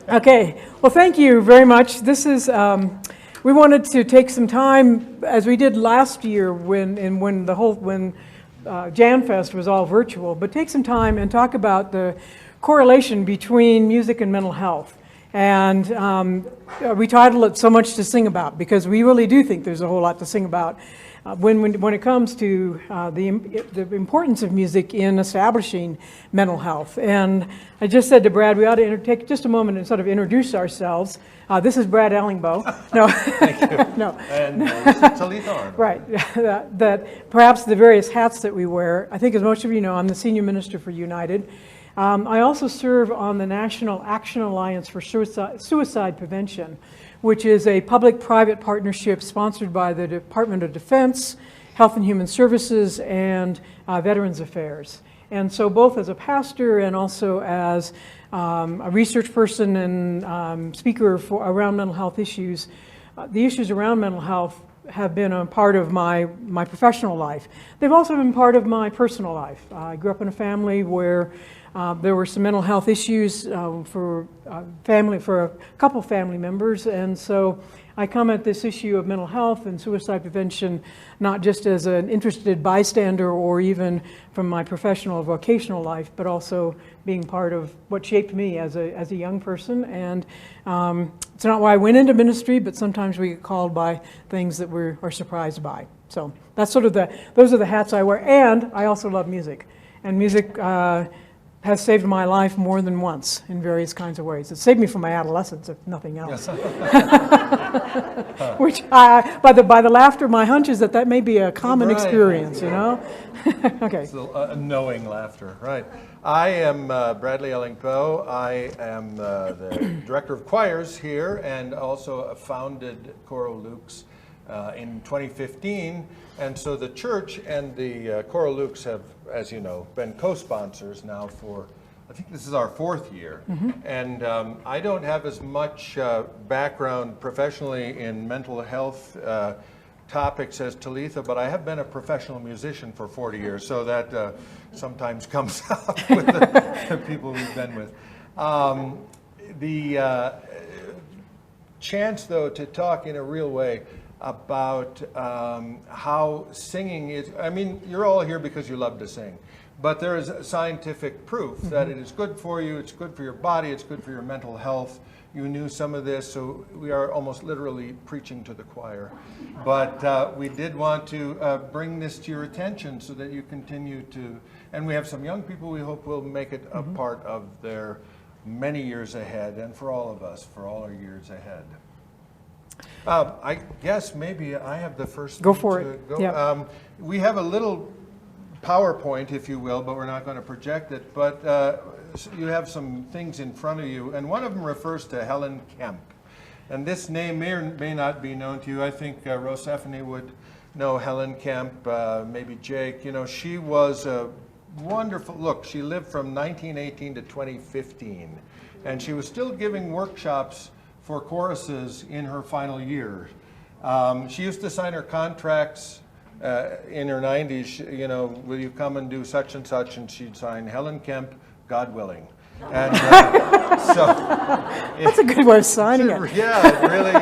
Okay, well, thank you very much. This is, we wanted to take some time, as we did last year when JamFest was all virtual, but take some time and talk about the correlation between music and mental health. And we titled it So Much to Sing About, because we really do think there's a whole lot to sing about when it comes to the importance of music in establishing mental health. And I just said to Brad, we ought to take just a moment and sort of introduce ourselves. This is Brad Ellingboe. No, thank you. No, and this is Talitha Arnold. Right. That perhaps the various hats that we wear. I think, as most of you know, I'm the senior minister for United. I also serve on the National Action Alliance for Suicide Prevention, which is a public-private partnership sponsored by the Department of Defense, Health and Human Services, and Veterans Affairs. And so both as a pastor and also as a research person and speaker around mental health issues, the issues around mental health have been a part of my professional life. They've also been part of my personal life. I grew up in a family where there were some mental health issues for a couple family members, and so I come at this issue of mental health and suicide prevention not just as an interested bystander or even from my professional or vocational life, but also being part of what shaped me as a young person. And it's not why I went into ministry, but sometimes we get called by things that we are surprised by. So that's sort of those are the hats I wear, and I also love music, and music has saved my life more than once in various kinds of ways. It saved me from my adolescence, if nothing else. Which, by the laughter, my hunch is that may be a common experience, you know? Okay. It's a knowing laughter, right. I am Bradley Ellingbeau. I am the director of choirs here and also founded Choral Lux in 2015. And so the church and the Choral Lux have, as you know, been co-sponsors now for, I think this is our 4th year. Mm-hmm. And I don't have as much background professionally in mental health topics as Talitha, but I have been a professional musician for 40 years, so that sometimes comes out with the people we've been with. The chance, though, to talk in a real way about how singing is, I mean, you're all here because you love to sing, but there is scientific proof that it is good for you, it's good for your body, it's good for your mental health. You knew some of this, so we are almost literally preaching to the choir. But we did want to bring this to your attention so that you continue to, and we have some young people we hope will make it a part of their many years ahead, and for all of us, for all our years ahead. I guess maybe I have the first. Go for it. Yep. We have a little PowerPoint, if you will, but we're not going to project it. But you have some things in front of you, and one of them refers to Helen Kemp. And this name may or may not be known to you. I think Rosephanie would know Helen Kemp, maybe Jake. You know, she was a wonderful, look, she lived from 1918 to 2015, and she was still giving workshops for choruses in her final year. She used to sign her contracts in her 90s, you know, will you come and do such and such, and she'd sign Helen Kemp, God willing. And so that's a good way of signing it. Yeah, it really.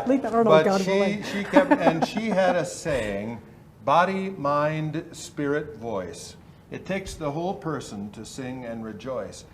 Leave that Arnold, God willing. She kept, and she had a saying, body, mind, spirit, voice. It takes the whole person to sing and rejoice.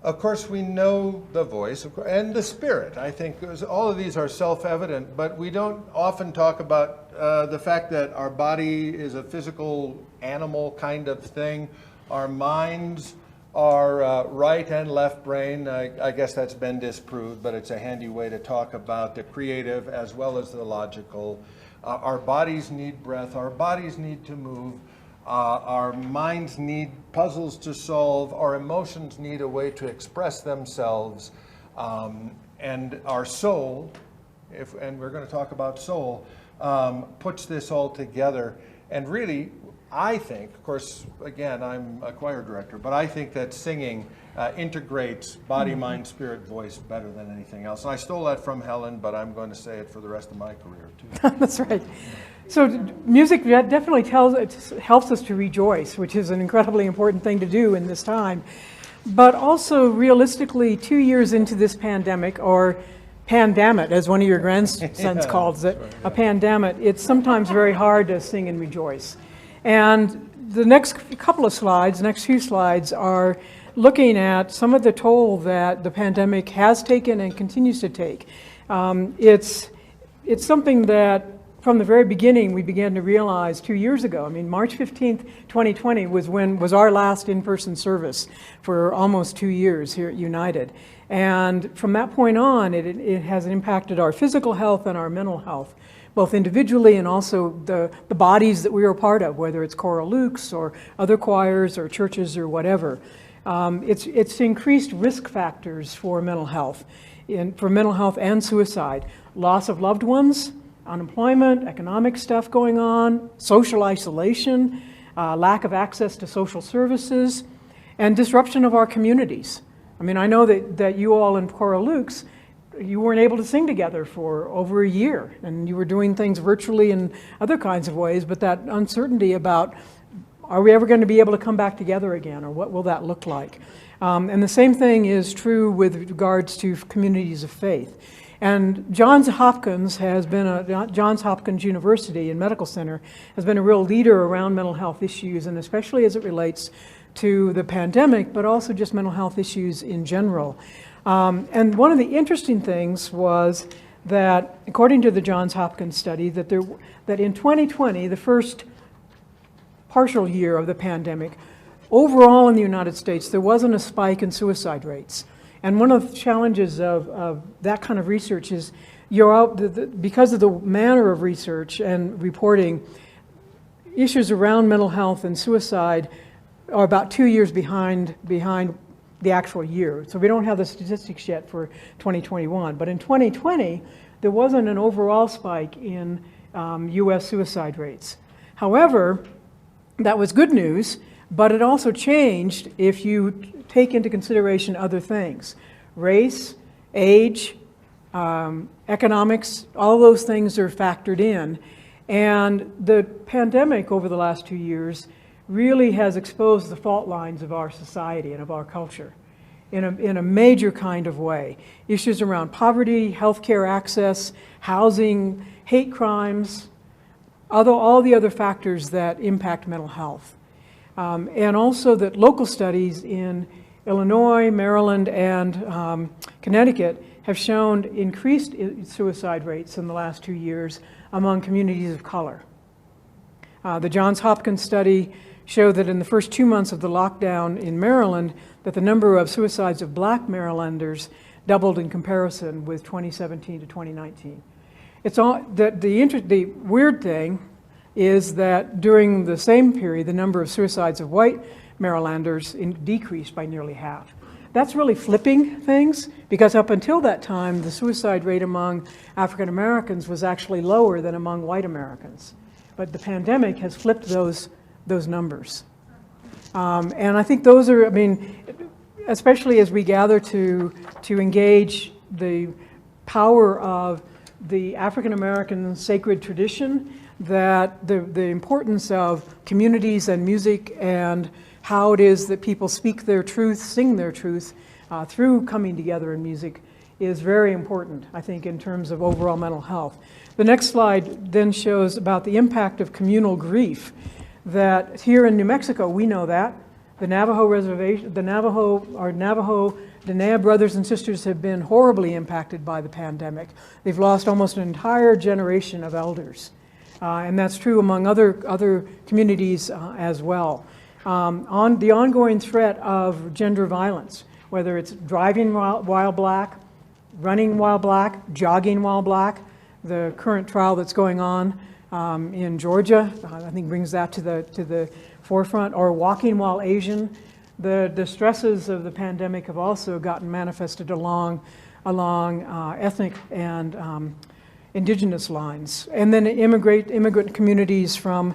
Of course, we know the voice and the spirit. I think all of these are self-evident, but we don't often talk about the fact that our body is a physical animal kind of thing. Our minds are right and left brain. I guess that's been disproved, but it's a handy way to talk about the creative as well as the logical. Our bodies need breath. Our bodies need to move. Our minds need puzzles to solve. Our emotions need a way to express themselves. And our soul, and we're going to talk about soul, puts this all together. And really, I think, of course, again, I'm a choir director, but I think that singing integrates body, mind, spirit, voice better than anything else. And I stole that from Helen, but I'm going to say it for the rest of my career, too. That's right. So music definitely helps us to rejoice, which is an incredibly important thing to do in this time. But also, realistically, 2 years into this pandemic, or pandamit, as one of your grandsons calls it, a pandamit, it's sometimes very hard to sing and rejoice. And the next couple of slides, next few slides, are looking at some of the toll that the pandemic has taken and continues to take. It's something that from the very beginning we began to realize 2 years ago. I mean, March 15th, 2020 was our last in-person service for almost 2 years here at United. And from that point on, it has impacted our physical health and our mental health, both individually and also the bodies that we are part of, whether it's Choral Lukes or other choirs or churches or whatever. It's increased risk factors for mental health and suicide. Loss of loved ones, unemployment, economic stuff going on, social isolation, lack of access to social services, and disruption of our communities. I mean, I know that you all in Choral Lukes, you weren't able to sing together for over a year, and you were doing things virtually in other kinds of ways, but that uncertainty about, are we ever going to be able to come back together again, or what will that look like? And the same thing is true with regards to communities of faith. And Johns Hopkins University and Medical Center has been a real leader around mental health issues, and especially as it relates to the pandemic, but also just mental health issues in general. And one of the interesting things was that, according to the Johns Hopkins study, that in 2020, the first partial year of the pandemic, overall in the United States, there wasn't a spike in suicide rates. And one of the challenges of that kind of research is because of the manner of research and reporting, issues around mental health and suicide are about 2 years behind the actual year. So we don't have the statistics yet for 2021. But in 2020, there wasn't an overall spike in US suicide rates. However, that was good news, but it also changed if you take into consideration other things. Race, age, economics, all those things are factored in. And the pandemic over the last 2 years really has exposed the fault lines of our society and of our culture in a major kind of way. Issues around poverty, healthcare access, housing, hate crimes, all the other factors that impact mental health. And also that local studies in Illinois, Maryland, and Connecticut have shown increased suicide rates in the last 2 years among communities of color. The Johns Hopkins study showed that in the first 2 months of the lockdown in Maryland, that the number of suicides of Black Marylanders doubled in comparison with 2017 to 2019. It's all that the weird thing is that during the same period, the number of suicides of white Marylanders decreased by nearly half. That's really flipping things, because up until that time, the suicide rate among African Americans was actually lower than among white Americans. But the pandemic has flipped those numbers. And I think those are, I mean, especially as we gather to engage the power of the African American sacred tradition, that the importance of communities and music and how it is that people speak their truth, sing their truth through coming together in music is very important, I think, in terms of overall mental health. The next slide then shows about the impact of communal grief, that here in New Mexico, we know that. The Navajo reservation, our Navajo Diné brothers and sisters have been horribly impacted by the pandemic. They've lost almost an entire generation of elders. And that's true among other communities as well. On the ongoing threat of gender violence, whether it's driving while black, running while black, jogging while black, the current trial that's going on in Georgia, I think brings that to the forefront, or walking while Asian. The stresses of the pandemic have also gotten manifested along ethnic and indigenous lines, and then immigrant communities from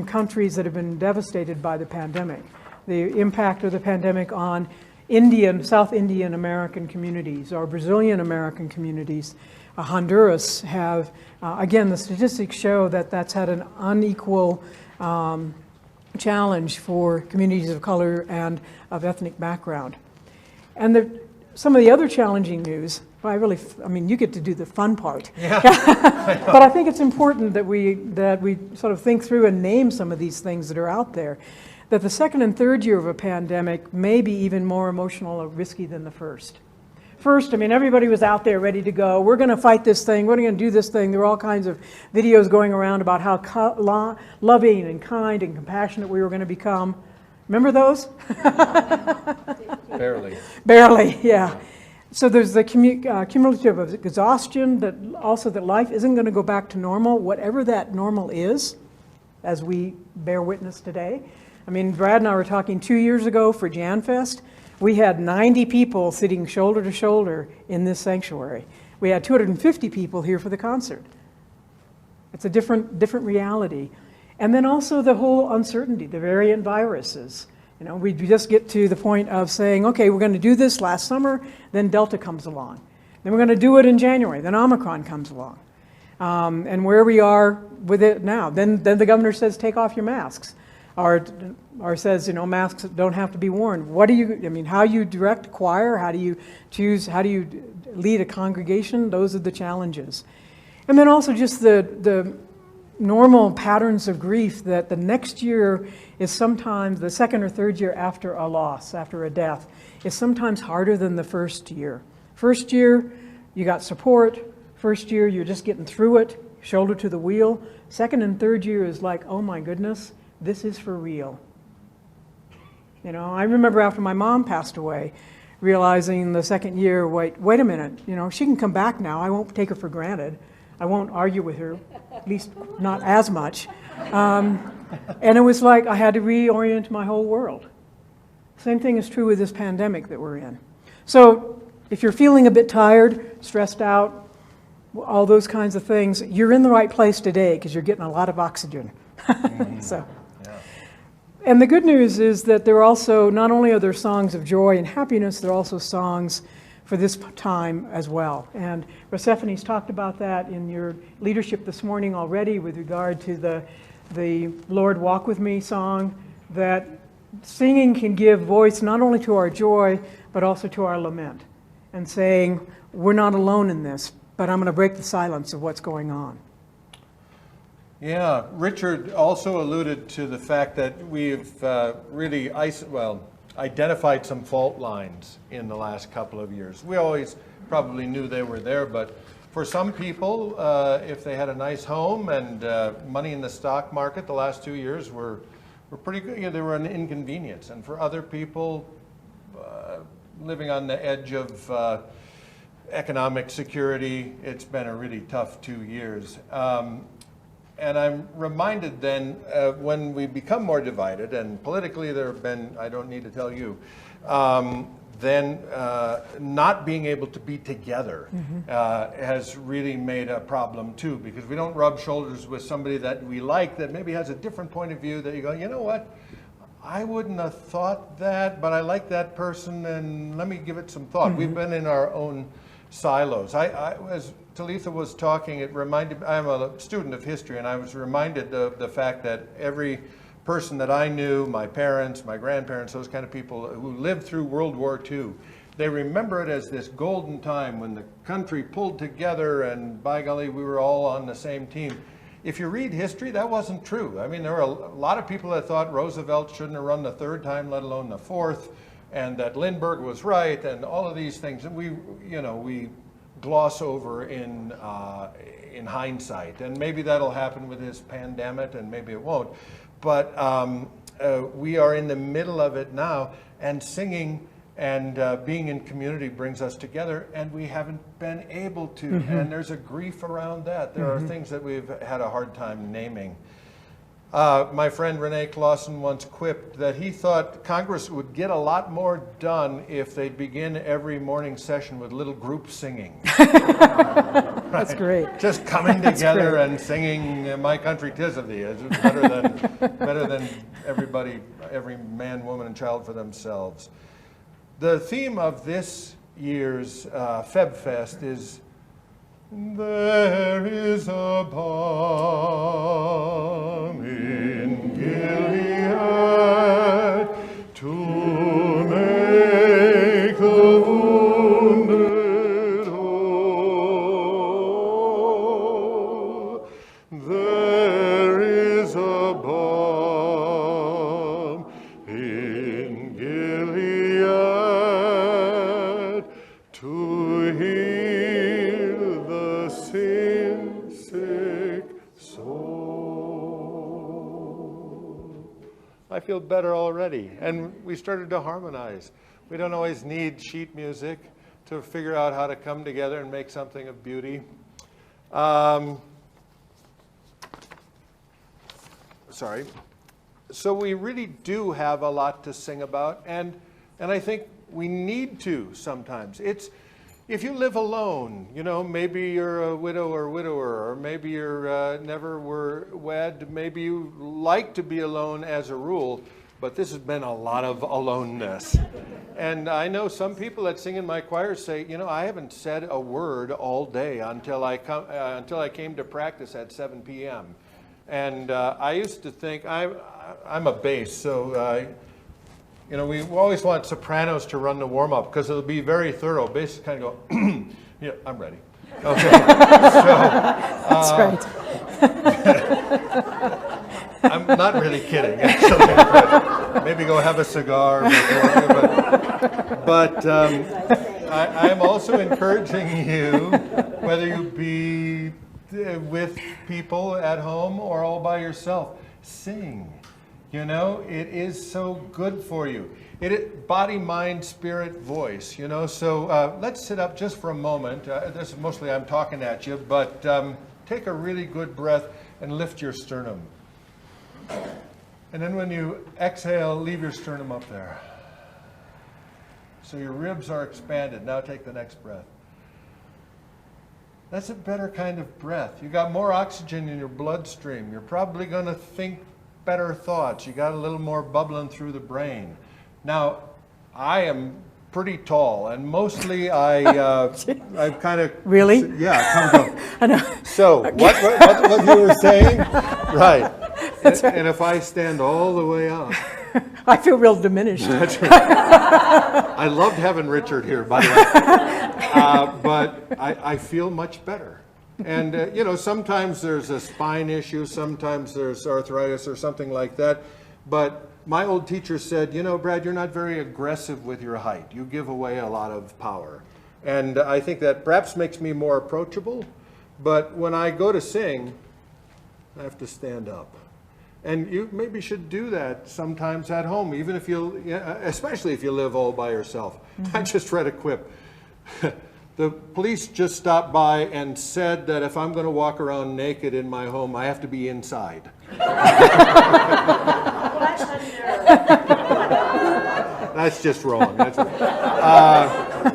countries that have been devastated by the pandemic. The impact of the pandemic on South Indian American communities or Brazilian American communities. Honduras have, again, the statistics show that that's had an unequal challenge for communities of color and of ethnic background. And some of the other challenging news, well, I mean, you get to do the fun part. Yeah. But I think it's important that we sort of think through and name some of these things that are out there. That the second and third year of a pandemic may be even more emotional or risky than the first. First, I mean, everybody was out there ready to go. We're going to fight this thing. We're going to do this thing. There were all kinds of videos going around about how loving and kind and compassionate we were going to become. Remember those? Barely. Barely, yeah. So there's the cumulative of exhaustion, that also that life isn't going to go back to normal, whatever that normal is, as we bear witness today. I mean, Brad and I were talking 2 years ago for JanFest. We had 90 people sitting shoulder to shoulder in this sanctuary. We had 250 people here for the concert. It's a different reality. And then also the whole uncertainty, the variant viruses. You know, we just get to the point of saying, okay, we're going to do this last summer, then Delta comes along. Then we're going to do it in January, then Omicron comes along. And where we are with it now, then the governor says, take off your masks. Or says, you know, masks don't have to be worn. How you direct a choir, how do you lead a congregation? Those are the challenges. And then also just the normal patterns of grief that the next year is sometimes, the second or third year after a loss, after a death, is sometimes harder than the first year. First year, you got support. First year, you're just getting through it, shoulder to the wheel. Second and third year is like, oh my goodness, this is for real. You know, I remember after my mom passed away, realizing the second year, wait a minute, you know, she can come back now. I won't take her for granted. I won't argue with her, at least not as much. And it was like I had to reorient my whole world. Same thing is true with this pandemic that we're in. So if you're feeling a bit tired, stressed out, all those kinds of things, you're in the right place today because you're getting a lot of oxygen. So. And the good news is that there are also, not only are there songs of joy and happiness, there are also songs for this time as well. And Persephone's talked about that in your leadership this morning already with regard to the Lord Walk With Me song, that singing can give voice not only to our joy, but also to our lament. And saying, we're not alone in this, but I'm going to break the silence of what's going on. Yeah, Richard also alluded to the fact that we've really identified some fault lines in the last couple of years. We always probably knew they were there, but for some people, if they had a nice home and money in the stock market, the last 2 years were pretty good. You know, they were an inconvenience. And for other people, living on the edge of economic security, it's been a really tough 2 years. And I'm reminded then, when we become more divided, and politically there have been, I don't need to tell you, then not being able to be together has really made a problem too, because we don't rub shoulders with somebody that we like that maybe has a different point of view, that you go, you know what, I wouldn't have thought that, but I like that person and let me give it some thought. We've been in our own silos. As Talitha was talking, it reminded me, I'm a student of history, and I was reminded of the fact that every person that I knew, my parents, my grandparents, those kind of people who lived through World War II, they remember it as this golden time when the country pulled together and by golly, we were all on the same team. If you read history, that wasn't true. I mean, there were a lot of people that thought Roosevelt shouldn't have run the third time, let alone the fourth, and that Lindbergh was right, and all of these things. And we gloss over in hindsight, and maybe that'll happen with this pandemic, and maybe it won't. But we are in the middle of it now, and singing and being in community brings us together, and we haven't been able to. And there's a grief around that. There are things that we've had a hard time naming. My friend Renee Clausen once quipped that he thought Congress would get a lot more done if they'd begin every morning session with little group singing. That's great. Just coming together and singing "My Country 'Tis of Thee" is better than every man, woman, and child for themselves. The theme of this year's Febfest is "There is a balm in Gilead." I feel better already. And we started to harmonize. We don't always need sheet music to figure out how to come together and make something of beauty. Sorry. So we really do have a lot to sing about, and I think we need to sometimes. If you live alone, you know, maybe you're a widow or widower, or maybe you're never were wed, maybe you like to be alone as a rule, but this has been a lot of aloneness. And I know some people that sing in my choir say, you know, I haven't said a word all day until I came to practice at 7 p.m. And I used to think, I'm a bass, so you know, we always want sopranos to run the warm-up because it'll be very thorough. Basses kind of go, yeah, I'm ready. Okay. That's right. I'm not really kidding, actually. But maybe go have a cigar. But I'm also encouraging you, whether you be with people at home or all by yourself, sing. You know, it is so good for you. Body, mind, spirit, voice, you know. So let's sit up just for a moment. This is mostly I'm talking at you, but take a really good breath and lift your sternum. And then when you exhale, leave your sternum up there. So your ribs are expanded. Now take the next breath. That's a better kind of breath. You got more oxygen in your bloodstream. You're probably going to think better thoughts. You got a little more bubbling through the brain. Now, I am pretty tall, and mostly I've kind of... Really? Yeah, come on. I know. So, what you were saying? Right. That's right. And if I stand all the way up... I feel real diminished. That's right. I loved having Richard here, by the way. But I feel much better. And, you know, sometimes there's a spine issue, sometimes there's arthritis or something like that. But my old teacher said, you know, Brad, you're not very aggressive with your height. You give away a lot of power. And I think that perhaps makes me more approachable. But when I go to sing, I have to stand up. And you maybe should do that sometimes at home, even if you, especially if you live all by yourself. Mm-hmm. I just read a quip. The police just stopped by and said that if I'm going to walk around naked in my home, I have to be inside. That's just wrong. That's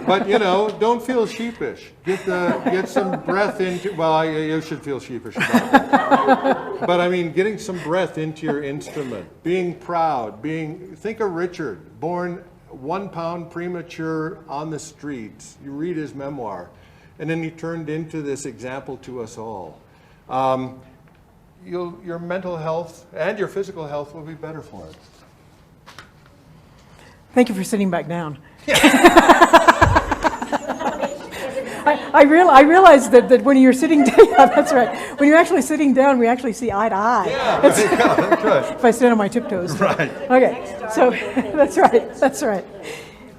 but you know, don't feel sheepish. Get some breath into. Well, you should feel sheepish about that. But I mean, getting some breath into your instrument, being proud, think of Richard, born 1 pound premature on the streets. You read his memoir, and then he turned into this example to us all. Your mental health and your physical health will be better for it. Thank you for sitting back down. I realized that when you're sitting down, yeah, that's right. When you're actually sitting down, we actually see eye to eye. Yeah, that's right. If I stand on my tiptoes. Right. Okay, so that's right.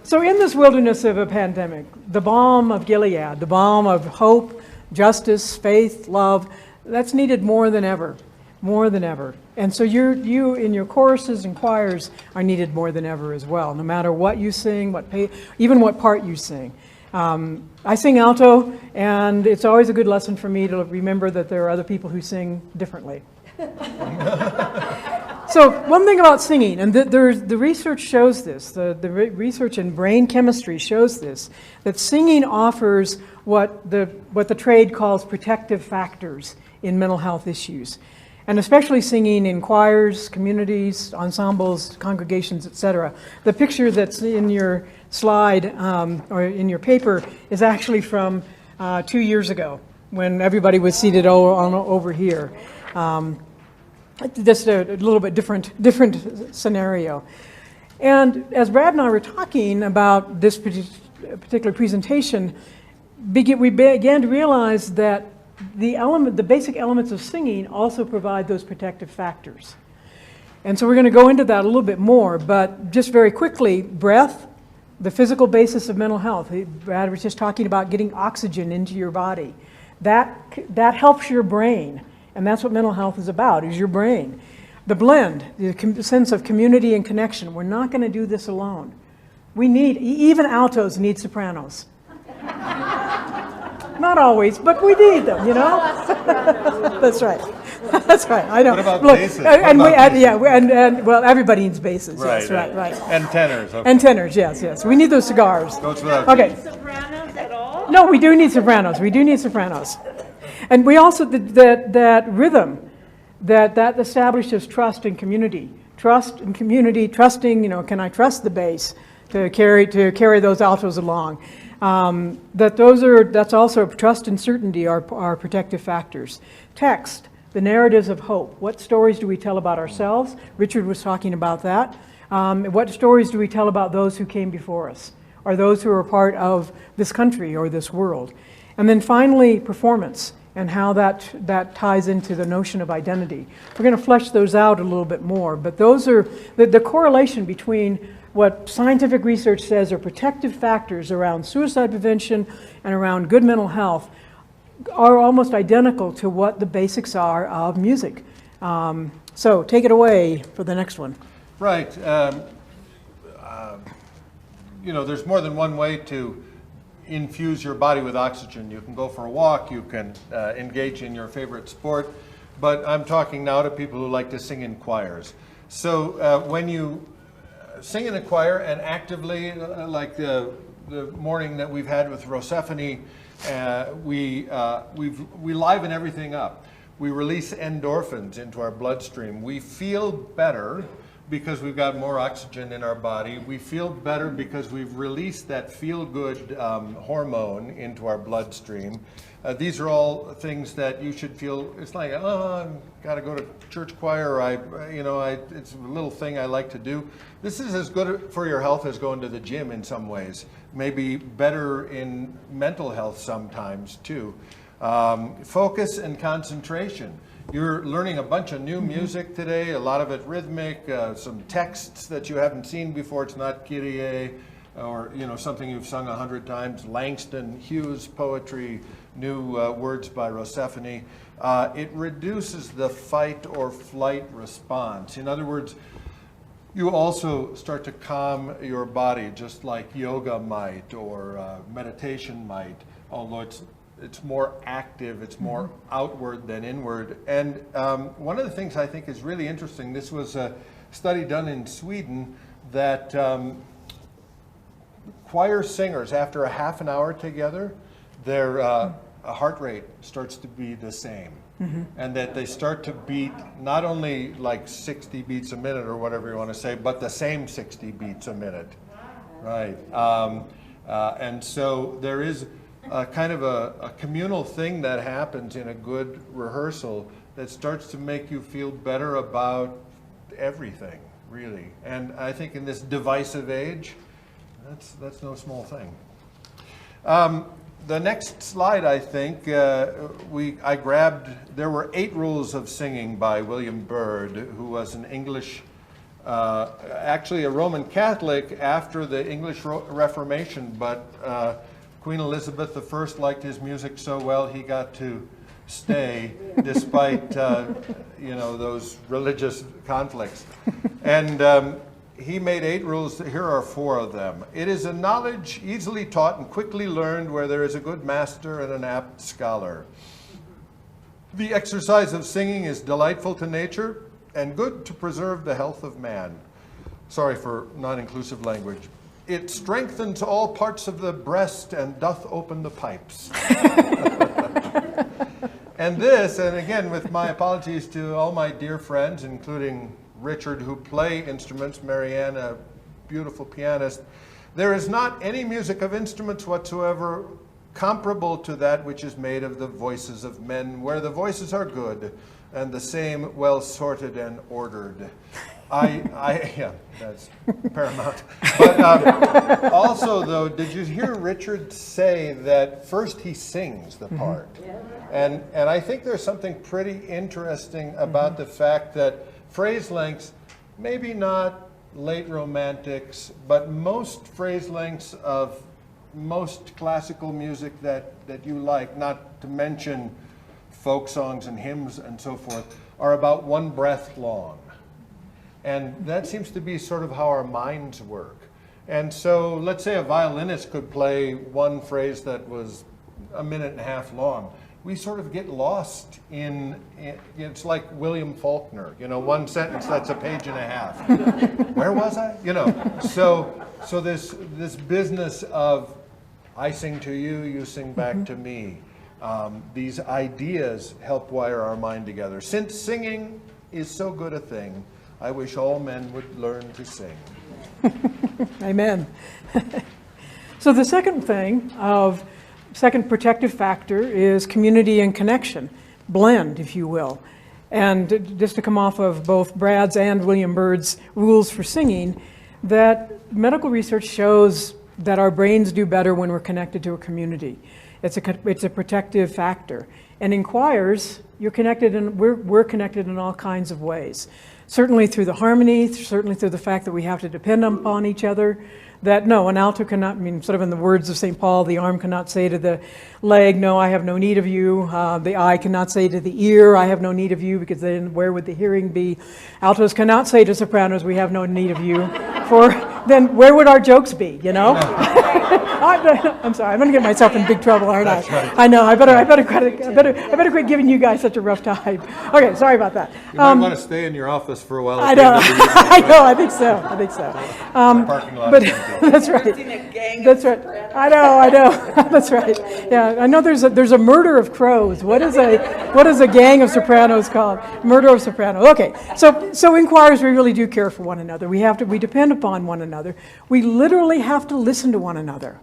So in this wilderness of a pandemic, the balm of Gilead, the balm of hope, justice, faith, love, that's needed more than ever. More than ever. And so you in your choruses and choirs are needed more than ever as well, no matter what you sing, even what part you sing. I sing alto, and it's always a good lesson for me to remember that there are other people who sing differently. So one thing about singing, and the research shows this, the research in brain chemistry shows this, that singing offers what the trade calls protective factors in mental health issues. And especially singing in choirs, communities, ensembles, congregations, etc. The picture that's in your slide or in your paper is actually from 2 years ago when everybody was seated over here. Just a little bit different scenario. And as Brad and I were talking about this particular presentation, we began to realize that the basic elements of singing also provide those protective factors. And so we're going to go into that a little bit more, but just very quickly, breath, the physical basis of mental health. Brad was just talking about getting oxygen into your body. That helps your brain, and that's what mental health is about, is your brain. The blend, the sense of community and connection. We're not going to do this alone. We need, even altos need sopranos. Not always, but we need them, you know? That's right. That's right. I know. What about Look, basses? And What about and well, everybody needs basses. Right, Yes, right. And tenors. Okay. And tenors, yes. We need those cigars. Goes without Okay. Sopranos at all? No, we do need sopranos. We do need sopranos. And we also, that rhythm, that establishes trust and community. Trust and community, trusting, can I trust the bass to carry those altos along? That's also trust and certainty are protective factors. Text, the narratives of hope. What stories do we tell about ourselves? Richard was talking about that. What stories do we tell about those who came before us, or those who are part of this country or this world? And then finally, performance, and how that ties into the notion of identity. We're going to flesh those out a little bit more, but those are the correlation between what scientific research says are protective factors around suicide prevention and around good mental health are almost identical to what the basics are of music. So take it away for the next one. Right. There's more than one way to infuse your body with oxygen. You can go for a walk, you can engage in your favorite sport, but I'm talking now to people who like to sing in choirs. So when you sing in a choir and actively, like the morning that we've had with Rosephine, we liven everything up. We release endorphins into our bloodstream. We feel better because we've got more oxygen in our body. We feel better because we've released that feel-good hormone into our bloodstream. These are all things that you should feel. It's like, oh, I've got to go to church choir. It's a little thing I like to do. This is as good for your health as going to the gym in some ways. Maybe better in mental health sometimes too. Focus and concentration. You're learning a bunch of new music today, a lot of it rhythmic, some texts that you haven't seen before. It's not Kyrie or something you've sung 100 times. Langston Hughes poetry, new words by Rosephine. It reduces the fight or flight response. In other words, you also start to calm your body, just like yoga might or meditation might, although it's more active, it's more outward than inward. And one of the things I think is really interesting, this was a study done in Sweden that choir singers, after a half an hour together, their heart rate starts to be the same. And that they start to beat not only like 60 beats a minute or whatever you want to say, but the same 60 beats a minute. Right. And so there is a kind of a communal thing that happens in a good rehearsal that starts to make you feel better about everything, really. And I think in this divisive age, that's no small thing. The next slide, I think, I grabbed, there were 8 rules of singing by William Byrd, who was an English, actually a Roman Catholic after the English Reformation, but Queen Elizabeth I liked his music so well he got to stay despite those religious conflicts. And he made 8 rules. Here are 4 of them. It is a knowledge easily taught and quickly learned where there is a good master and an apt scholar. The exercise of singing is delightful to nature and good to preserve the health of man. Sorry for non-inclusive language. It strengthens all parts of the breast and doth open the pipes. And this, and again with my apologies to all my dear friends, including Richard, who play instruments, Marianne, a beautiful pianist, there is not any music of instruments whatsoever comparable to that which is made of the voices of men, where the voices are good and the same well sorted and ordered. Yeah, that's paramount. But also, though, did you hear Richard say that first he sings the part? And I think there's something pretty interesting about the fact that phrase lengths, maybe not late romantics, but most phrase lengths of most classical music that you like, not to mention folk songs and hymns and so forth, are about 1 breath long. And that seems to be sort of how our minds work. And so let's say a violinist could play one phrase that was a minute and a half long. We sort of get lost in it's like William Faulkner, one sentence that's a page and a half. Where was I? So this business of I sing to you, you sing back to me. These ideas help wire our mind together. Since singing is so good a thing, I wish all men would learn to sing. Amen. So the second second protective factor is community and connection, blend, if you will. And just to come off of both Brad's and William Byrd's rules for singing, that medical research shows that our brains do better when we're connected to a community. It's a protective factor. And in choirs, you're connected, and we're connected in all kinds of ways. Certainly through the harmony, certainly through the fact that we have to depend upon each other. That no, an alto cannot, sort of in the words of St. Paul, the arm cannot say to the leg, no, I have no need of you. The eye cannot say to the ear, I have no need of you, because then where would the hearing be? Altos cannot say to sopranos, we have no need of you. For then where would our jokes be, I'm sorry, I'm going to get myself in big trouble, aren't I? Right. I know, I better quit giving you guys such a rough time. Okay, sorry about that. You might want to stay in your office for a while. I know, I think so. Parking lot. But that's right. That's right. I know. That's right. Yeah, I know there's a murder of crows. What is a gang of sopranos called? Murder of sopranos. Okay. So in choirs we really do care for one another. We depend upon one another. We literally have to listen to one another.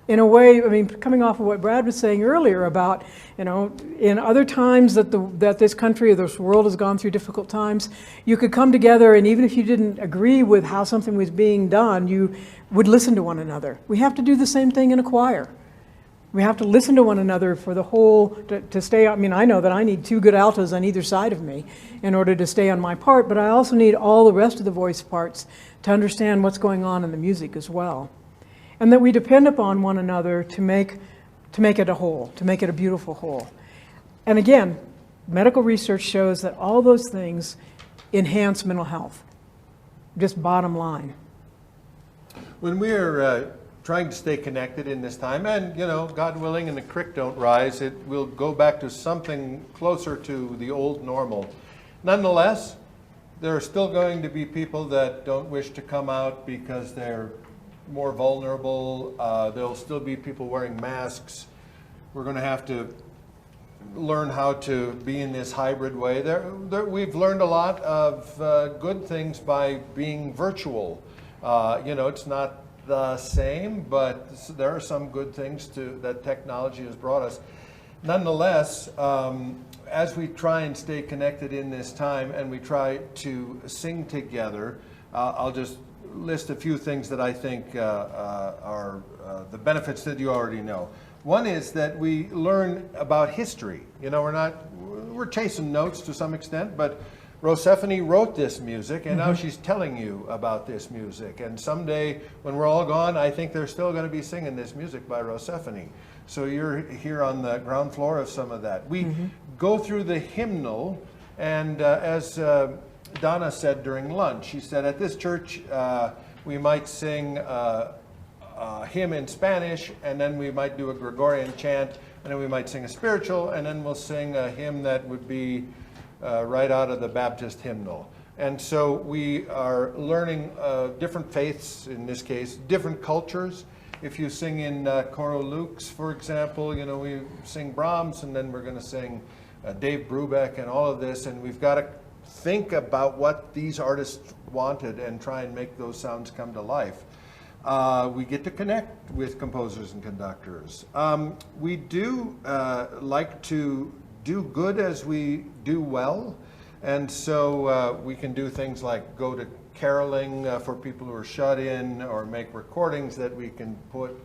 In a way, coming off of what Brad was saying earlier about, in other times that this country or this world has gone through difficult times, you could come together, and even if you didn't agree with how something was being done, you would listen to one another. We have to do the same thing in a choir. We have to listen to one another for the whole, to stay, I know that I need two good altos on either side of me in order to stay on my part, but I also need all the rest of the voice parts to understand what's going on in the music as well. And that we depend upon one another to make it a whole, to make it a beautiful whole. And again, medical research shows that all those things enhance mental health. Just bottom line. When we are trying to stay connected in this time, and God willing, and the creek don't rise, it will go back to something closer to the old normal. Nonetheless, there are still going to be people that don't wish to come out because they're more vulnerable. There'll still be people wearing masks. We're going to have to learn how to be in this hybrid way. We've learned a lot of good things by being virtual. It's not the same, but there are some good things that technology has brought us. Nonetheless, as we try and stay connected in this time and we try to sing together, I'll just list a few things that I think are the benefits that you already know. One is that we learn about history. We're chasing notes to some extent, but Rosephine wrote this music, and now she's telling you about this music. And someday, when we're all gone, I think they're still going to be singing this music by Rosephine. So you're here on the ground floor of some of that. We go through the hymnal, and as Donna said during lunch, she said, at this church, we might sing a hymn in Spanish, and then we might do a Gregorian chant, and then we might sing a spiritual, and then we'll sing a hymn that would be right out of the Baptist hymnal. And so we are learning different faiths, in this case, different cultures. If you sing in Coro Lux, for example, we sing Brahms, and then we're going to sing Dave Brubeck and all of this, and we've got to think about what these artists wanted and try and make those sounds come to life. We get to connect with composers and conductors. We do like to do good as we do well, and so we can do things like go to caroling for people who are shut in, or make recordings that we can put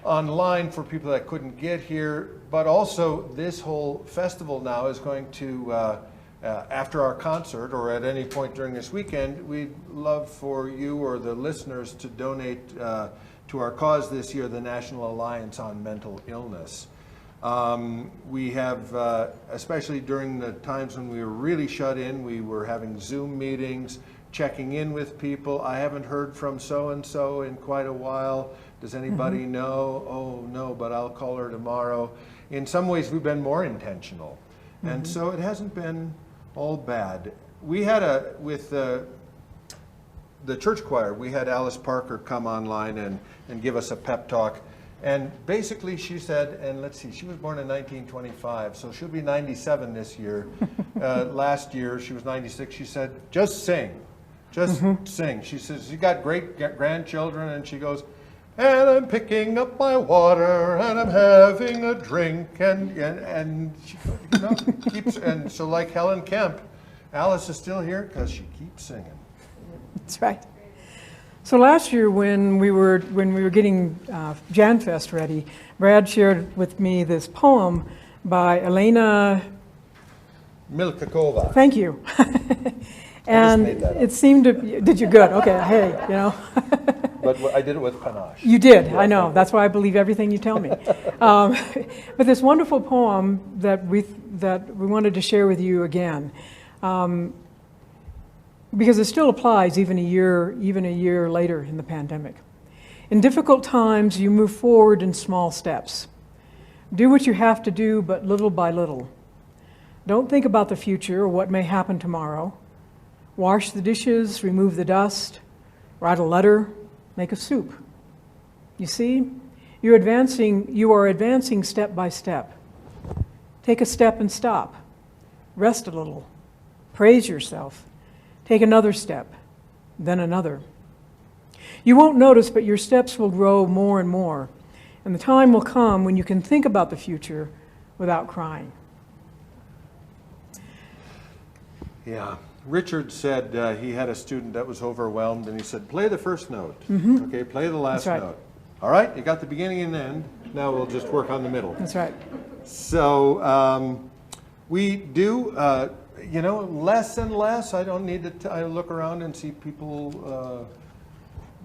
online for people that couldn't get here. But also, this whole festival now is going to after our concert, or at any point during this weekend, we'd love for you or the listeners to donate to our cause this year, the National Alliance on Mental Illness. We have, especially during the times when we were really shut in, we were having Zoom meetings. checking in with people. I haven't heard from so-and-so in quite a while. Does anybody know? Oh, no, but I'll call her tomorrow. In some ways, we've been more intentional. And so it hasn't been all bad. We had with the church choir, we had Alice Parker come online and give us a pep talk. And basically she said, and let's see, she was born in 1925, so she'll be 97 this year. Last year, she was 96. She said, just sing. Just sing. She says, she got great grandchildren, and she goes, and I'm picking up my water, and I'm having a drink, and she keeps, and so like Helen Kemp, Alice is still here because she keeps singing. That's right. So last year when we were getting JanFest ready, Brad shared with me this poem by Elena Milkakova. Thank you. And it seemed to, did you? Good, okay, hey, you know. But I did it with panache. You did, yeah, I know, that's why I believe everything you tell me. But this wonderful poem that we wanted to share with you again, because it still applies even a year later in the pandemic. In difficult times, you move forward in small steps. Do what you have to do, but little by little. Don't think about the future or what may happen tomorrow. Wash the dishes, remove the dust, write a letter, make a soup. You see, you are advancing step by step. Take a step and stop. Rest a little. Praise yourself. Take another step, then another. You won't notice, but your steps will grow more and more. And the time will come when you can think about the future without crying. Yeah. Richard said he had a student that was overwhelmed, and he said, play the first note. Okay, play the last note. All right, you got the beginning and end. Now we'll just work on the middle. That's right. So we do, you know, less and less. I don't need to I look around and see people,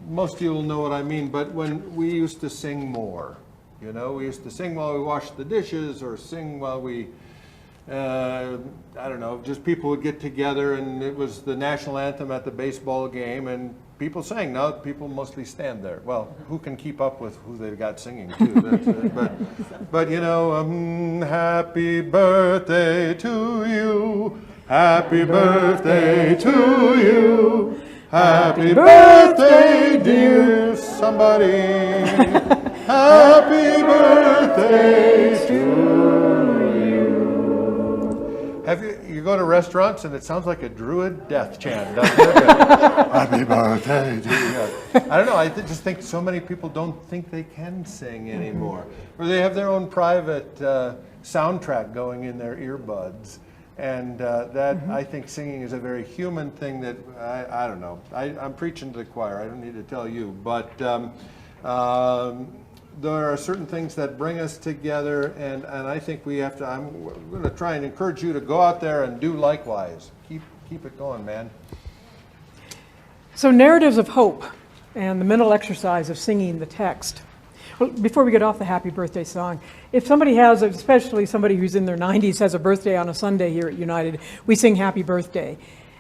most of you will know what I mean, but when we used to sing more, you know, we used to sing while we washed the dishes or sing while we, I don't know, just people would get together and it was the national anthem at the baseball game and people sang. Now people mostly stand there. Well, who can keep up with who they've got singing too? But you know, happy birthday to you. Happy birthday to you. Happy birthday, dear somebody. Happy birthday to you. Have you go to restaurants and it sounds like a Druid death chant, doesn't it? Happy birthday to you. I don't know, I just think so many people don't think they can sing anymore. Or they have their own private soundtrack going in their earbuds. And that, I think singing is a very human thing that, I don't know, I'm preaching to the choir, I don't need to tell you, but there are certain things that bring us together, and I think we have to, I'm going to try and encourage you to go out there and do likewise. Keep it going, man. So narratives of hope and the mental exercise of singing the text. Well, before we get off the happy birthday song, if somebody has, especially somebody who's in their 90s, has a birthday on a Sunday here at United, we sing happy birthday.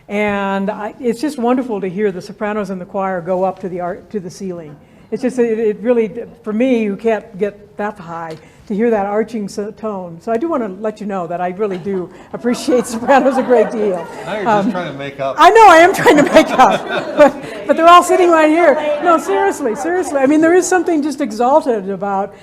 And it's just wonderful to hear the sopranos in the choir go up to the ceiling. It's just, it really, for me, who can't get that high, to hear that arching tone. So I do want to let you know that I really do appreciate sopranos a great deal. Now you're just trying to make up. I know, I am trying to make up. But they're all sitting right here. No, seriously. I mean, there is something just exalted about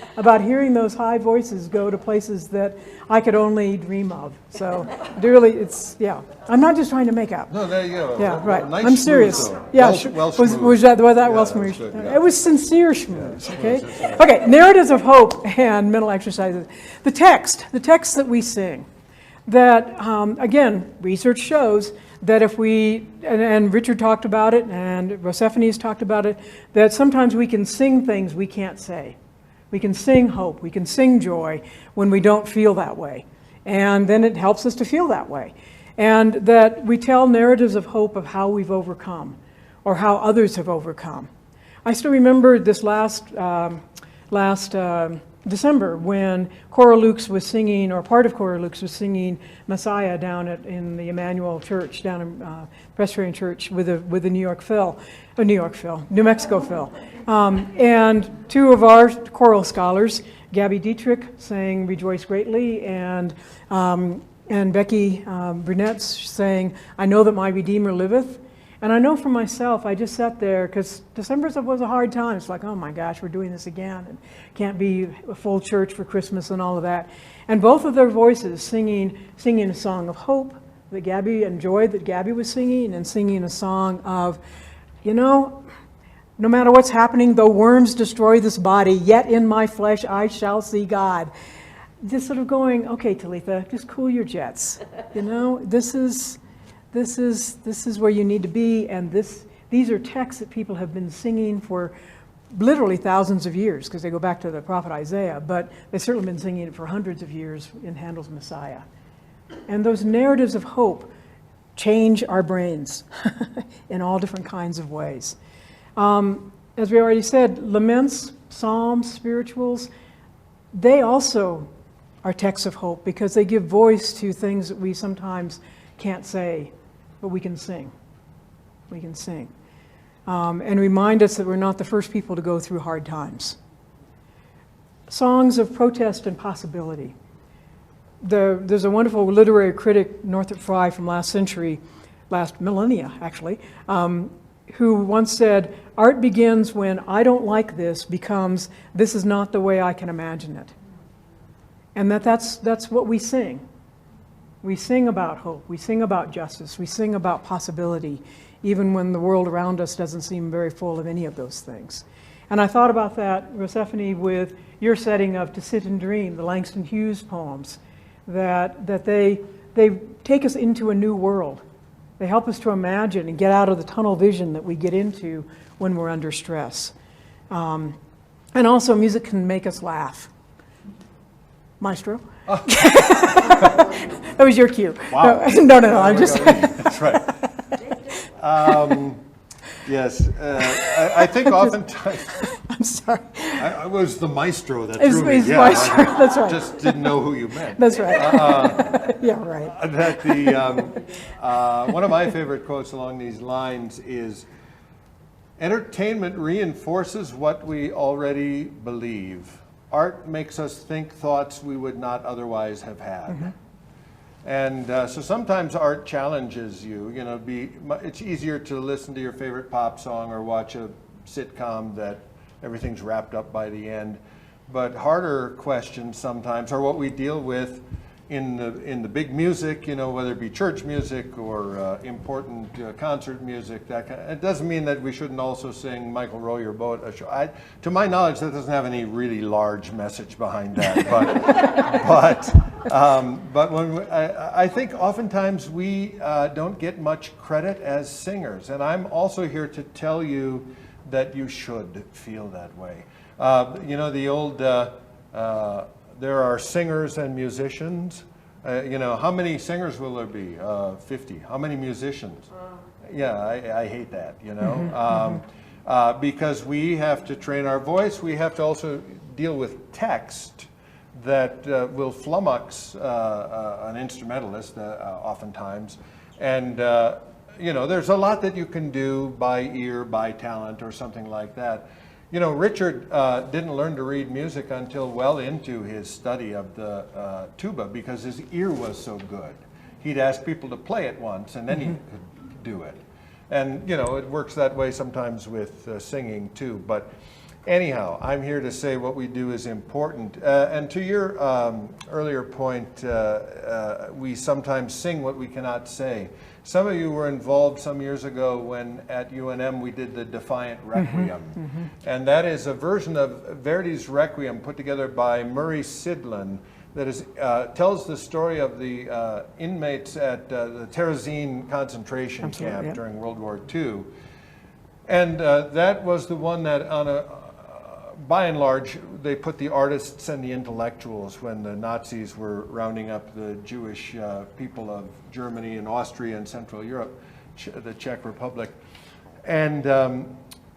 hearing those high voices go to places that I could only dream of. So really, it's, yeah. I'm not just trying to make up. No, there you go. Yeah, right. Nice I'm serious. Schmooze, Yeah, was that yeah, well smooth? Good, yeah. It was sincere schmooze, okay? Okay, narratives of hope and mental exercises. The text that we sing, that, again, research shows that if we, and Richard talked about it, and Rosephane's talked about it, that sometimes we can sing things we can't say. We can sing hope, we can sing joy when we don't feel that way. And then it helps us to feel that way. And that we tell narratives of hope of how we've overcome, or how others have overcome. I still remember this last December, when Cora Lukes was singing, or part of Cora Lukes was singing Messiah down in the Emmanuel Church, down in Presbyterian Church with the New Mexico Phil. And two of our choral scholars, Gabby Dietrich sang Rejoice Greatly, and Becky Brunette sang I Know That My Redeemer Liveth. And I know for myself, I just sat there, because December was a hard time. It's like, oh my gosh, we're doing this again, and can't be a full church for Christmas and all of that. And both of their voices singing a song of hope that Gabby enjoyed, that Gabby was singing, and singing a song of, no matter what's happening, though worms destroy this body, yet in my flesh I shall see God. Just sort of going, okay, Talitha, just cool your jets. This is where you need to be, and these are texts that people have been singing for literally thousands of years, because they go back to the prophet Isaiah, but they've certainly been singing it for hundreds of years in Handel's Messiah. And those narratives of hope change our brains in all different kinds of ways. As we already said, laments, psalms, spirituals, they also are texts of hope, because they give voice to things that we sometimes can't say, but we can sing. We can sing. And remind us that we're not the first people to go through hard times. Songs of protest and possibility. There's a wonderful literary critic, Northrop Frye, from last millennia actually, who once said, art begins when I don't like this becomes this is not the way I can imagine it. And that's what we sing. We sing about hope, we sing about justice, we sing about possibility, even when the world around us doesn't seem very full of any of those things. And I thought about that, Rosephine, with your setting of To Sit and Dream, the Langston Hughes poems, that they take us into a new world. They help us to imagine and get out of the tunnel vision that we get into when we're under stress. And also, music can make us laugh. Maestro? Oh. That was your cue. Wow. No, I'm just... That's right. Yes, I think oftentimes... I'm sorry. I was the maestro that drew me. Yeah, maestro. That's right. Just didn't know who you meant. That's right. Yeah, right. That one of my favorite quotes along these lines is, entertainment reinforces what we already believe. Art makes us think thoughts we would not otherwise have had. Mm-hmm. And so sometimes art challenges you. It's easier to listen to your favorite pop song or watch a sitcom that everything's wrapped up by the end. But harder questions sometimes are what we deal with in the big music, whether it be church music or important concert music. It doesn't mean that we shouldn't also sing Michael Row Your Boat. To my knowledge, that doesn't have any really large message behind that. But I think oftentimes we don't get much credit as singers, and I'm also here to tell you that you should feel that way. The old. There are singers and musicians. How many singers will there be? 50. How many musicians? Yeah, I hate that, because we have to train our voice. We have to also deal with text that will flummox an instrumentalist oftentimes. And, there's a lot that you can do by ear, by talent, or something like that. Richard didn't learn to read music until well into his study of the tuba, because his ear was so good. He'd ask people to play it once, and then he could do it. And, it works that way sometimes with singing, too. But anyhow, I'm here to say what we do is important. And to your earlier point, we sometimes sing what we cannot say. Some of you were involved some years ago when at UNM we did the Defiant Requiem. Mm-hmm. And that is a version of Verdi's Requiem put together by Murray Sidlin that tells the story of the inmates at the Terezin concentration camp during World War II. And that was the one that by and large, they put the artists and the intellectuals when the Nazis were rounding up the Jewish people of Germany and Austria and Central Europe, the Czech Republic. And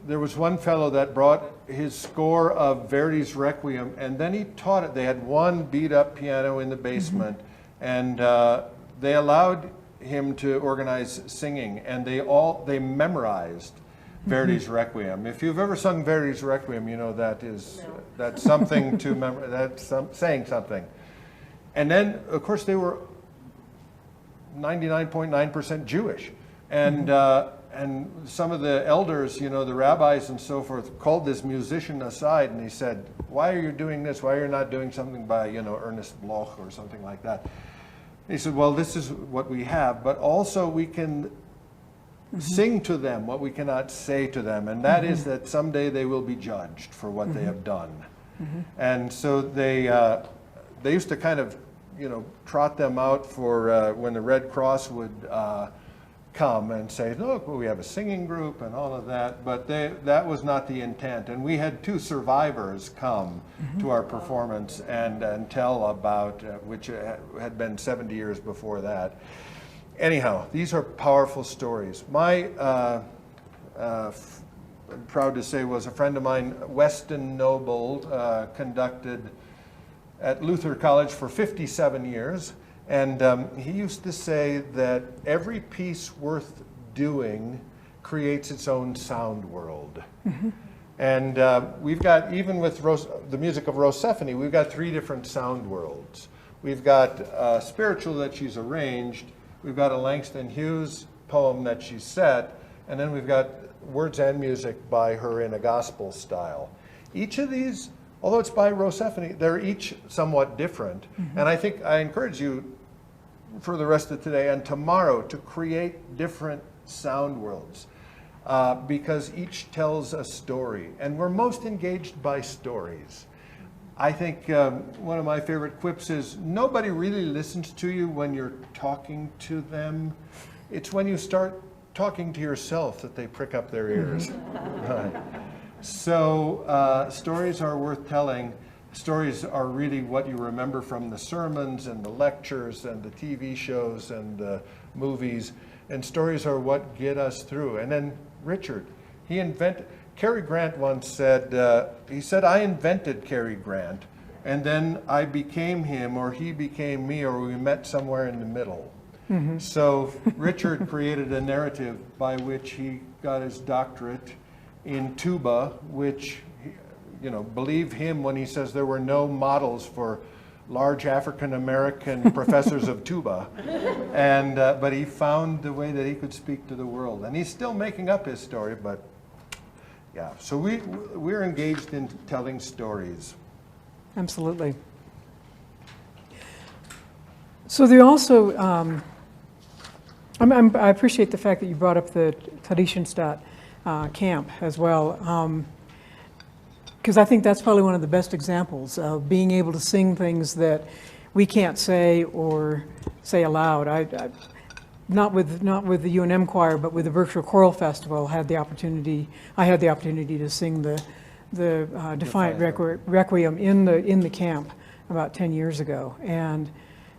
there was one fellow that brought his score of Verdi's Requiem, and then he taught it. They had one beat-up piano in the basement, and they allowed him to organize singing, and they memorized Verdi's Requiem. If you've ever sung Verdi's Requiem, you know that's something to remember. That's saying something. And then, of course, they were 99.9% Jewish, and some of the elders, you know, the rabbis and so forth, called this musician aside, and he said, "Why are you doing this? Why are you not doing something by, you know, Ernest Bloch or something like that?" He said, "Well, this is what we have, but also we can sing to them what we cannot say to them, and that is that someday they will be judged for what they have done." And so they used to kind of, you know, trot them out for when the Red Cross would come and say, "Look, well, we have a singing group," and all of that, but that was not the intent. And we had 2 survivors come to our performance and tell about, which had been 70 years before that. Anyhow, these are powerful stories. My, I'm proud to say, was a friend of mine, Weston Noble, conducted at Luther College for 57 years. And he used to say that every piece worth doing creates its own sound world. And we've got, even with the music of Rosephine, we've got 3 different sound worlds. We've got a spiritual that she's arranged, we've got a Langston Hughes poem that she's set, and then we've got words and music by her in a gospel style. Each of these, although it's by Rosephine, they're each somewhat different. And I think I encourage you for the rest of today and tomorrow to create different sound worlds, because each tells a story, and we're most engaged by stories. I think one of my favorite quips is, nobody really listens to you when you're talking to them. It's when you start talking to yourself that they prick up their ears. Right. So stories are worth telling. Stories are really what you remember from the sermons and the lectures and the TV shows and the movies. And stories are what get us through. And then Richard, Cary Grant once said, he said, "I invented Cary Grant, and then I became him, or he became me, or we met somewhere in the middle." So Richard created a narrative by which he got his doctorate in tuba, which, you know, believe him when he says there were no models for large African American professors of tuba, and but he found the way that he could speak to the world, and he's still making up his story. But yeah, so we're engaged in telling stories. Absolutely. So there also, I appreciate the fact that you brought up the Talitha camp as well. Because I think that's probably one of the best examples of being able to sing things that we can't say or say aloud. Not with the UNM choir, but with the Berkshire Choral Festival, I had the opportunity to sing the Defiant Requiem in the camp about 10 years ago, and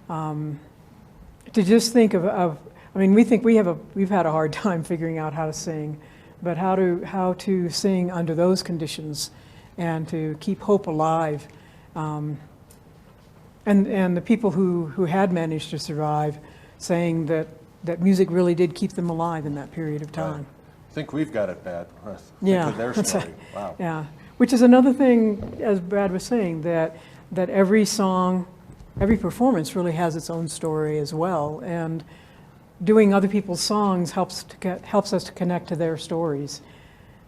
to just think of I mean, we think we've had a hard time figuring out how to sing, but how to sing under those conditions and to keep hope alive. And the people who had managed to survive, saying that music really did keep them alive in that period of time. I think we've got it bad. Yeah, their story. Wow. Yeah, which is another thing, as Brad was saying, that every song, every performance really has its own story as well, and doing other people's songs helps us to connect to their stories,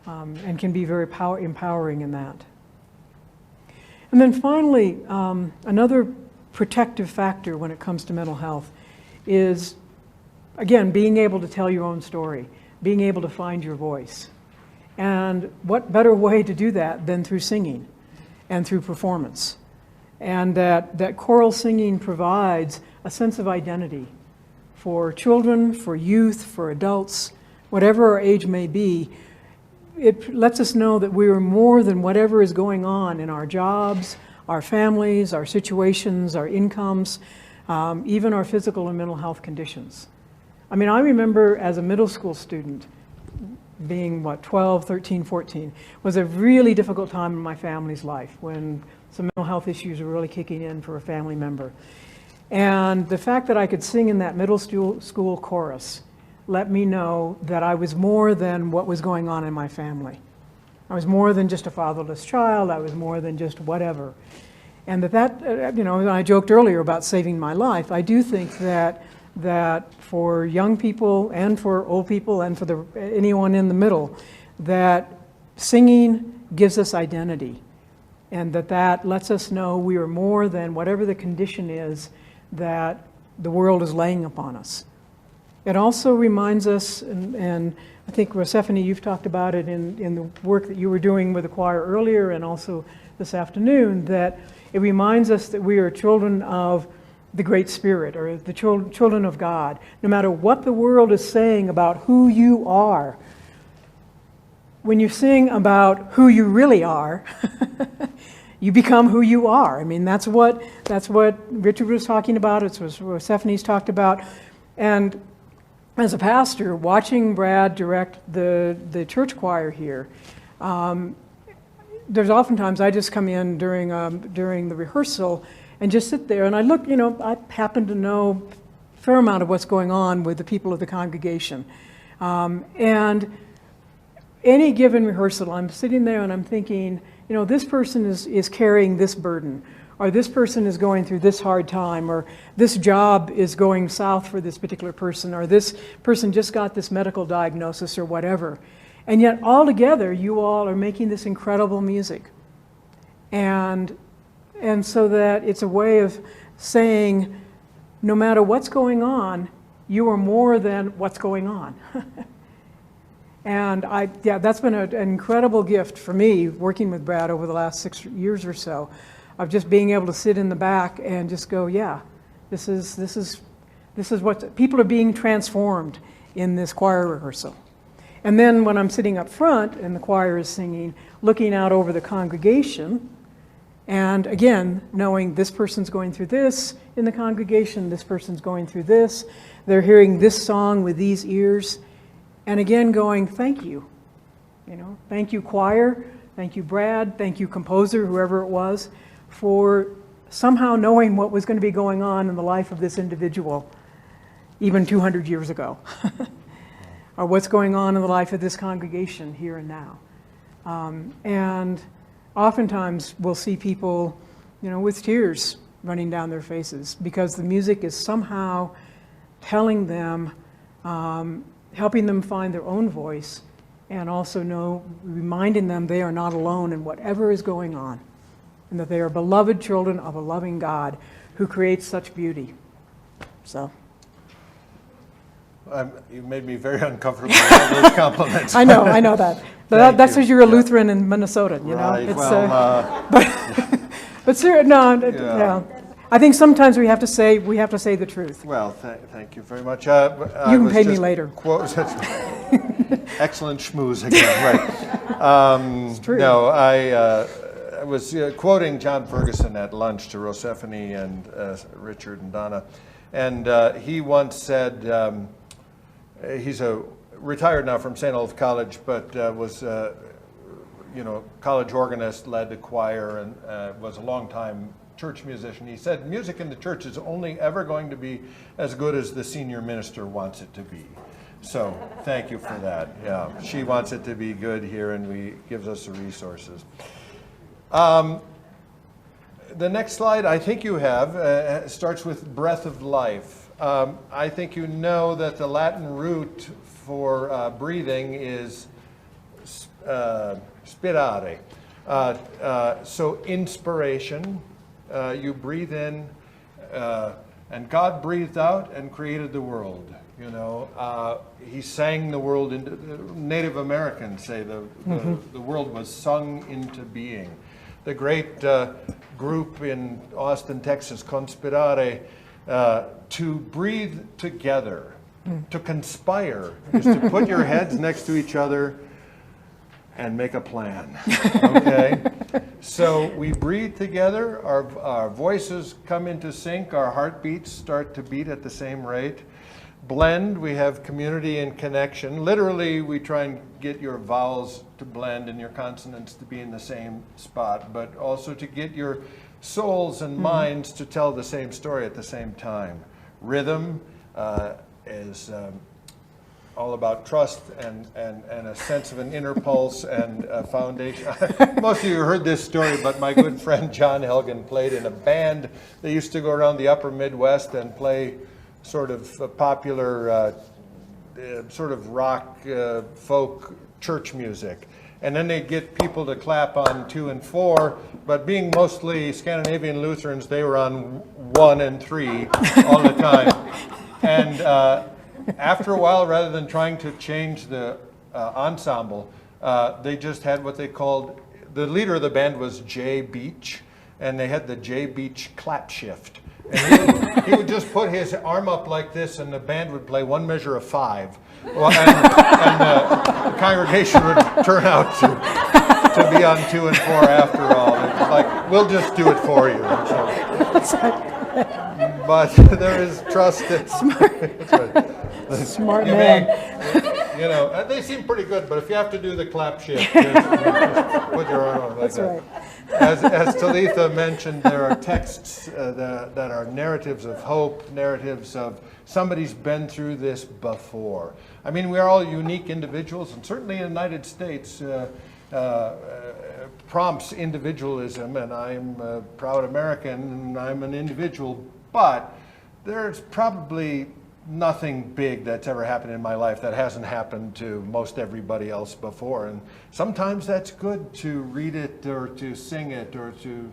and can be very empowering in that. And then finally, another protective factor when it comes to mental health is, again, being able to tell your own story, being able to find your voice. And what better way to do that than through singing and through performance? And that choral singing provides a sense of identity for children, for youth, for adults, whatever our age may be. It lets us know that we are more than whatever is going on in our jobs, our families, our situations, our incomes, even our physical and mental health conditions. I mean, I remember as a middle school student being, 12, 13, 14, was a really difficult time in my family's life when some mental health issues were really kicking in for a family member. And the fact that I could sing in that middle school chorus let me know that I was more than what was going on in my family. I was more than just a fatherless child. I was more than just whatever. And I joked earlier about saving my life. I do think that for young people and for old people and for anyone in the middle, that singing gives us identity, and that lets us know we are more than whatever the condition is that the world is laying upon us. It also reminds us, and I think, Rosephine, you've talked about it in the work that you were doing with the choir earlier and also this afternoon, that it reminds us that we are children of the Great Spirit, or the children of God. No matter what the world is saying about who you are, when you sing about who you really are, you become who you are. I mean, that's what Richard was talking about. It's what Rosephine's talked about. And as a pastor, watching Brad direct the church choir here, there's oftentimes I just come in during the rehearsal and just sit there and I look, I happen to know a fair amount of what's going on with the people of the congregation. And any given rehearsal, I'm sitting there and I'm thinking, this person is carrying this burden, or this person is going through this hard time, or this job is going south for this particular person, or this person just got this medical diagnosis or whatever. And yet all together, you all are making this incredible music. And so that it's a way of saying, no matter what's going on, you are more than what's going on. And that's been an incredible gift for me, working with Brad over the last 6 years or so, of just being able to sit in the back and just go, this is what people are being transformed in this choir rehearsal. And then when I'm sitting up front and the choir is singing, looking out over the congregation, and again, knowing this person's going through this in the congregation, this person's going through this, they're hearing this song with these ears, and again going, thank you. Thank you, choir, thank you, Brad, thank you, composer, whoever it was, for somehow knowing what was going to be going on in the life of this individual, even 200 years ago, or what's going on in the life of this congregation here and now. And oftentimes we'll see people, with tears running down their faces because the music is somehow telling them, helping them find their own voice, and also reminding them they are not alone in whatever is going on, and that they are beloved children of a loving God who creates such beauty. So. You made me very uncomfortable with all those compliments. I know that. But that's because you're a Lutheran in Minnesota, Right. It's, well, but seriously, no. I think sometimes we have to say the truth. Well, thank you very much. You can pay me later. Excellent schmooze again, right? It's true. No, I was quoting John Ferguson at lunch to Rosephine and Richard and Donna, and he once said, he's retired now from St. Olaf College, but was college organist, led the choir, and was a long-time church musician. He said, music in the church is only ever going to be as good as the senior minister wants it to be. So thank you for that. Yeah, she wants it to be good here, and gives us the resources. The next slide, I think you have, starts with breath of life. I think you know that the Latin root for breathing is spirare. So inspiration, you breathe in, and God breathed out and created the world. He sang the world into. Native Americans say the world was sung into being. The great group in Austin, Texas, Conspirare, to breathe together, to conspire, is to put your heads next to each other and make a plan, okay? So we breathe together, our voices come into sync, our heartbeats start to beat at the same rate. Blend, we have community and connection. Literally, we try and get your vowels to blend and your consonants to be in the same spot, but also to get your souls and minds to tell the same story at the same time. Rhythm is all about trust and a sense of an inner pulse and a foundation. Most of you heard this story, but my good friend John Helgen played in a band. They used to go around the upper Midwest and play sort of popular sort of rock, folk, church music. And then they'd get people to clap on 2 and 4, but being mostly Scandinavian Lutherans, they were on 1 and 3 all the time. And after a while, rather than trying to change the ensemble, they just had what they called, the leader of the band was J Beach, and they had the J Beach clap shift. And he would just put his arm up like this, and the band would play 1 measure of 5. Well, and the congregation would turn out to be on 2 and 4 after all. It's like, we'll just do it for you. But there is trust. Smart man. You know, they seem pretty good, but if you have to do the clap shift, just put your arm up like that. Right. As Talitha mentioned, there are texts that are narratives of hope, narratives of somebody's been through this before. I mean, we are all unique individuals, and certainly in the United States prompts individualism, and I'm a proud American, and I'm an individual, but there's probably nothing big that's ever happened in my life that hasn't happened to most everybody else before. And sometimes that's good to read it or to sing it or to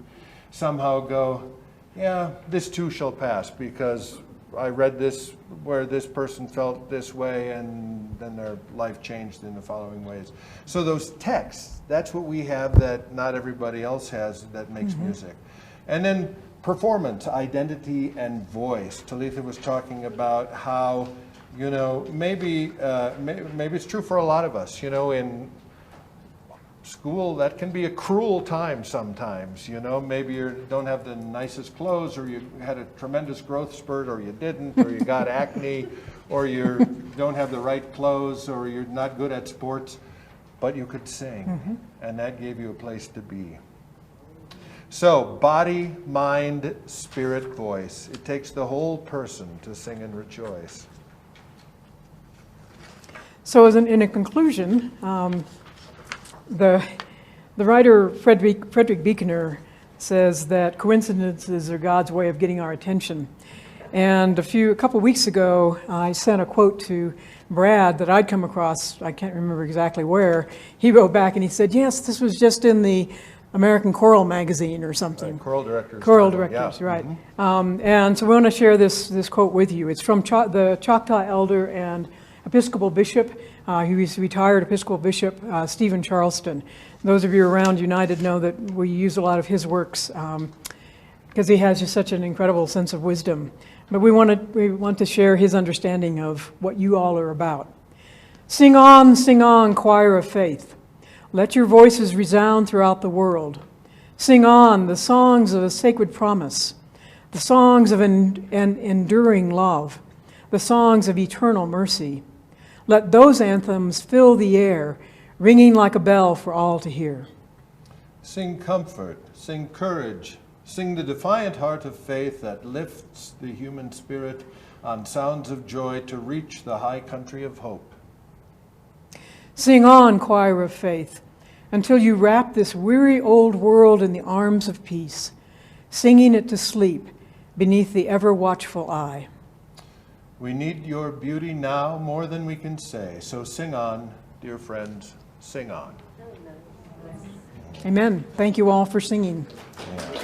somehow go, yeah, this too shall pass, because I read this where this person felt this way and then their life changed in the following ways. So those texts, that's what we have that not everybody else has that makes music. And then performance, identity, and voice. Talitha was talking about how, you know, maybe it's true for a lot of us, you know, in school that can be a cruel time sometimes, you know, maybe you don't have the nicest clothes, or you had a tremendous growth spurt, or you didn't, or you got acne, or you don't have the right clothes, or you're not good at sports, but you could sing, and that gave you a place to be. So, body, mind, spirit, voice. It takes the whole person to sing and rejoice. So, in a conclusion, the writer Frederick Buechner says that coincidences are God's way of getting our attention. And a couple weeks ago, I sent a quote to Brad that I'd come across. I can't remember exactly where. He wrote back and he said, "Yes, this was just in the American Choral magazine or something." Choral directors. Choral directors, yeah. Right. And so we want to share this quote with you. It's from the Choctaw elder and Episcopal bishop. He was retired Episcopal bishop Stephen Charleston. Those of you around United know that we use a lot of his works because he has just such an incredible sense of wisdom. But we want to share his understanding of what you all are about. Sing on, choir of faith. Let your voices resound throughout the world. Sing on the songs of a sacred promise, the songs of an enduring love, the songs of eternal mercy. Let those anthems fill the air, ringing like a bell for all to hear. Sing comfort, sing courage, sing the defiant heart of faith that lifts the human spirit on sounds of joy to reach the high country of hope. Sing on, choir of faith, until you wrap this weary old world in the arms of peace, singing it to sleep beneath the ever-watchful eye. We need your beauty now more than we can say, so sing on, dear friends, sing on. Amen. Thank you all for singing. Yeah.